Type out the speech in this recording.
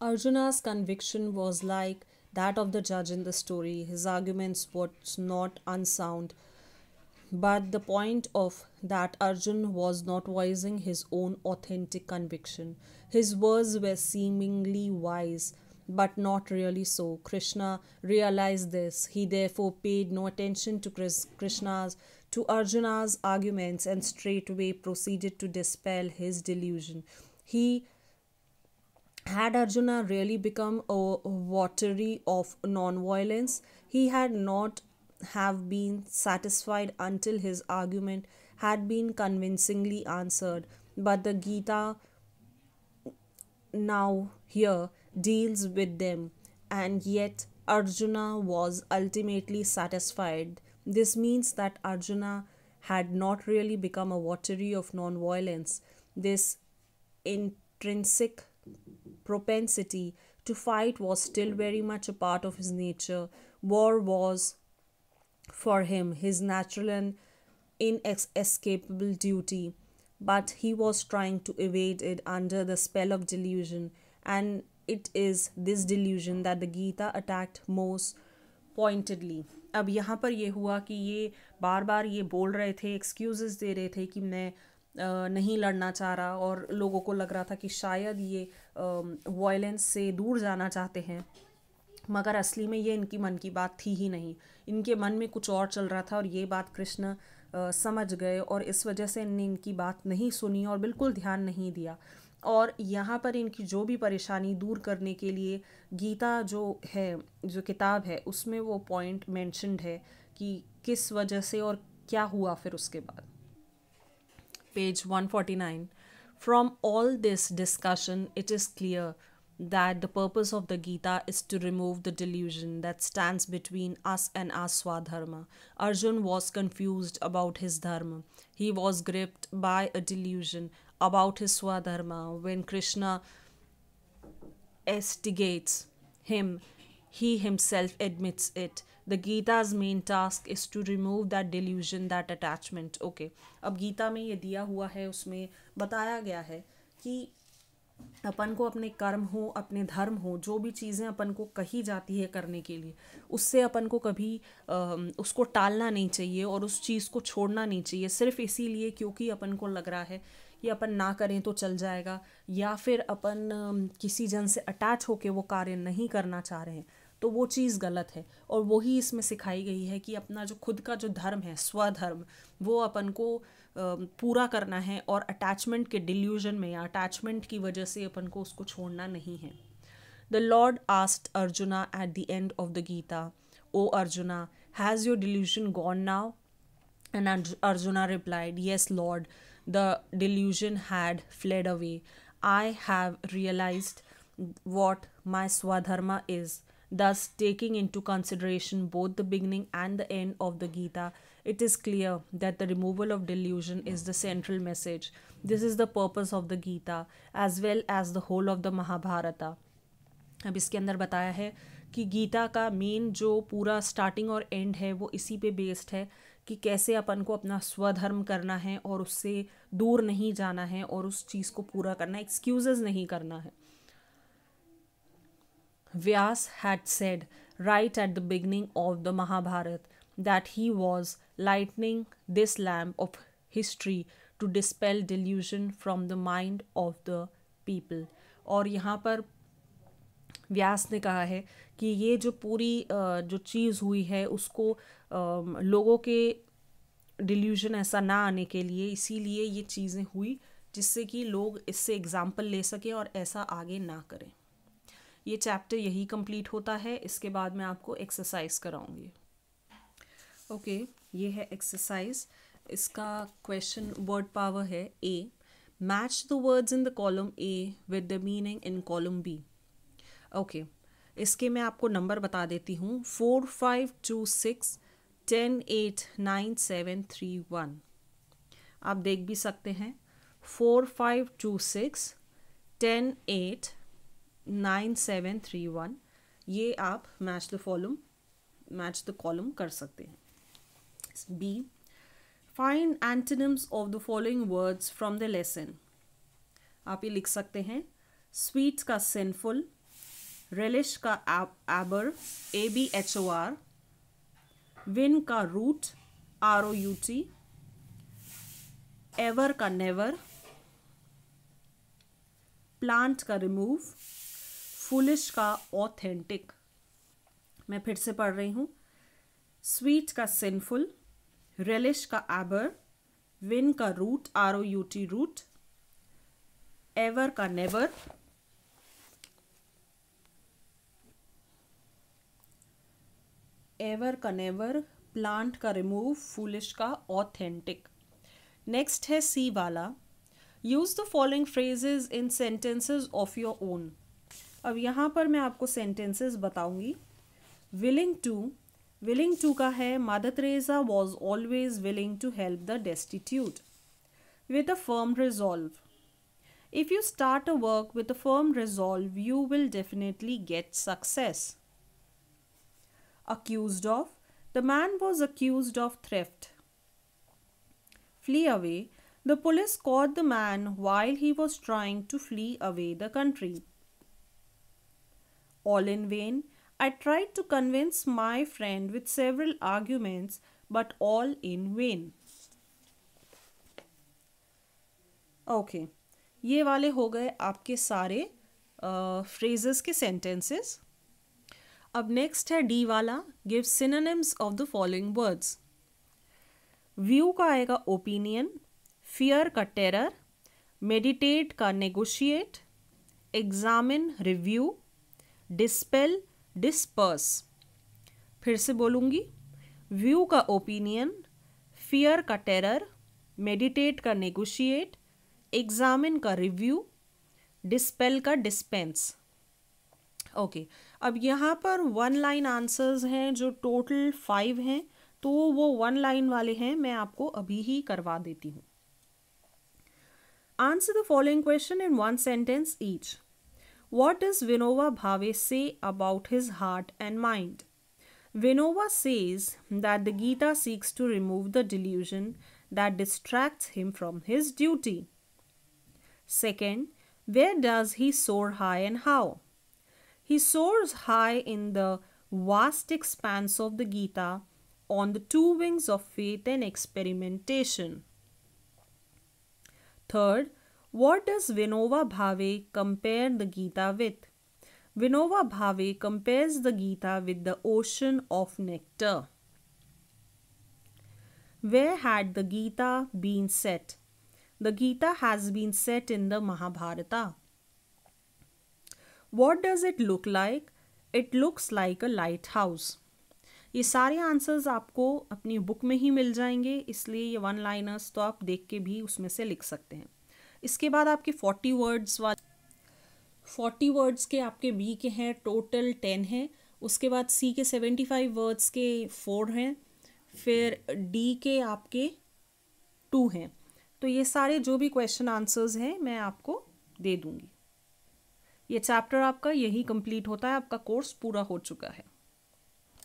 Arjuna's conviction was like that of the judge in the story. His arguments was not unsound, but the point of that Arjun was not voicing his own authentic conviction. His words were seemingly wise, but not really so. Krishna realized this. He therefore paid no attention to Arjuna's arguments and straightway proceeded to dispel his delusion. He had Arjuna really become a votary of non-violence, he had not have been satisfied until his argument had been convincingly answered. But the Gita now here deals with them, and yet Arjuna was ultimately satisfied. This means that Arjuna had not really become a votary of non-violence. This intrinsic propensity to fight was still very much a part of his nature. War was for him his natural and inescapable duty, but he was trying to evade it under the spell of delusion, and it is this delusion that the Gita attacked most pointedly. अब यहाँ पर ये हुआ कि ये बार बार ये बोल रहे थे, एक्सक्यूजेस दे रहे थे कि मैं नहीं लड़ना चाह रहा, और लोगों को लग रहा था कि शायद ये वायलेंस से दूर जाना चाहते हैं, मगर असली में ये इनकी मन की बात थी ही नहीं. इनके मन में कुछ और चल रहा था, और ये बात कृष्ण समझ गए, और इस वजह से इनने इनकी बात नहीं सुनी और बिल्कुल ध्यान नहीं दिया. और यहाँ पर इनकी जो भी परेशानी दूर करने के लिए गीता जो है, जो किताब है, उसमें वो पॉइंट मेंशन्ड है कि किस वजह से और क्या हुआ फिर उसके बाद. Page 149. From all this discussion, it is clear that the purpose of the Gita is to remove the delusion that stands between us and our Swadharma. Arjun was confused about his dharma. He was gripped by a delusion about his Swadharma. When Krishna instigates him, he himself admits it. The Gita's main task is to remove that delusion, that attachment. Okay. अब गीता में ये दिया हुआ है, उसमें बताया गया है कि अपन को अपने कर्म हो, अपने धर्म हो, जो भी चीज़ें अपन को कही जाती है करने के लिए, उससे अपन को कभी उसको टालना नहीं चाहिए और उस चीज़ को छोड़ना नहीं चाहिए सिर्फ इसीलिए क्योंकि अपन को लग रहा है कि अपन ना करें तो चल जाएगा, या फिर अपन किसी जन से अटैच होके वो कार्य नहीं करना चाह रहे हैं, तो वो चीज़ गलत है. और वही इसमें सिखाई गई है कि अपना जो खुद का जो धर्म है, स्वधर्म, वो अपन को पूरा करना है, और अटैचमेंट के डिल्यूजन में या अटैचमेंट की वजह से अपन को उसको छोड़ना नहीं है. The Lord asked Arjuna at the end of the Gita, O Arjuna, has your delusion gone now? And Arjuna replied, Yes, Lord, the delusion had fled away. I have realized what my Swadharma is. Thus, taking into consideration both the beginning and the end of the Gita, it is clear that the removal of delusion is the central message. This is the purpose of the Gita as well as the whole of the Mahabharata. अब इसके अंदर बताया है कि गीता का main जो पूरा starting और एंड है वो इसी पे बेस्ड है कि कैसे अपन को अपना स्वधर्म करना है और उससे दूर नहीं जाना है और उस चीज़ को पूरा करना है, एक्सक्यूजेस नहीं करना है. Vyas had said right at the beginning of the Mahabharata that he was lighting this lamp of history to dispel delusion from the mind of the people. और यहाँ पर व्यास ने कहा है कि ये जो पूरी जो चीज़ हुई है उसको लोगों के डिल्यूजन ऐसा ना आने के लिए, इसीलिए ये चीज़ें हुई जिससे कि लोग इससे एग्जाम्पल ले सकें और ऐसा आगे ना करें. ये चैप्टर यही कंप्लीट होता है. इसके बाद मैं आपको एक्सरसाइज कराऊंगी. ओके, ये है एक्सरसाइज. इसका क्वेश्चन वर्ड पावर है A. Match the words in the column A with the meaning in column B. Okay, इसके मैं आपको नंबर बता देती हूँ. 4526 108971. आप देख भी सकते हैं. 4526 108971. ये आप मैच द कॉलम कर सकते हैं. B. Find antonyms of the following words from the lesson. आप ये लिख सकते हैं. स्वीट का सिंफुल, relish का aber, ABHOR, win का root, ROUT, ever का never, plant का remove, foolish का authentic. मैं फिर से पढ़ रही हूँ. sweet का sinful, relish का aber, win का root, ROUT root, ever का never, एवर का नेवर, प्लांट का रिमूव, फूलिश का ऑथेंटिक. नेक्स्ट है सी वाला. Use the following phrases in sentences of your own. अब यहाँ पर मैं आपको सेंटेंसेस बताऊंगी. विलिंग टू का है Mother Teresa was always willing to help the destitute. With a firm resolve. If you start a work with a firm resolve you will definitely get success. Accused of. The man was accused of theft. Flee away. The police caught the man while he was trying to flee away the country. All in vain. I tried to convince my friend with several arguments, but all in vain. Okay. ये वाले हो गए आपके सारे phrases के sentences. अब next है D वाला. Give synonyms of the following words. View का आएगा ओपिनियन, फियर का टेरर, मेडिटेट का negotiate, examine review, dispel disperse. फिर से बोलूँगी. व्यू का ओपिनियन, फियर का टेरर, मेडिटेट का नेगोशिएट, एग्जामिन का रिव्यू, डिस्पेल का डिस्पेंस. ओके. अब यहाँ पर 1 लाइन आंसर्स हैं जो टोटल 5 हैं, तो वो 1 लाइन वाले हैं. मैं आपको अभी ही करवा देती हूँ. Answer the following question in 1 sentence each. What does Vinoba Bhave say about his heart and mind? Vinoba says that the Gita seeks to remove the delusion that distracts him from his duty. Second, where does he soar high and how? He soars high in the vast expanse of the Gita on the 2 wings of faith and experimentation. Third, what does Vinoba Bhave compare the Gita with? Vinoba Bhave compares the Gita with the ocean of nectar. Where had the Gita been set? The Gita has been set in the Mahabharata. What does it look like? It looks like a lighthouse. ये सारे answers आपको अपनी book में ही मिल जाएंगे, इसलिए ये 1 liners तो आप देख के भी उसमें से लिख सकते हैं. इसके बाद आपके 40 वर्ड्स के आपके बी के हैं टोटल 10 हैं. उसके बाद सी के 75 वर्ड्स के 4 हैं. फिर डी के आपके 2 हैं. तो ये सारे जो भी क्वेश्चन आंसर्स हैं मैं आपको दे दूँगी. ये चैप्टर आपका यही कंप्लीट होता है. आपका कोर्स पूरा हो चुका है.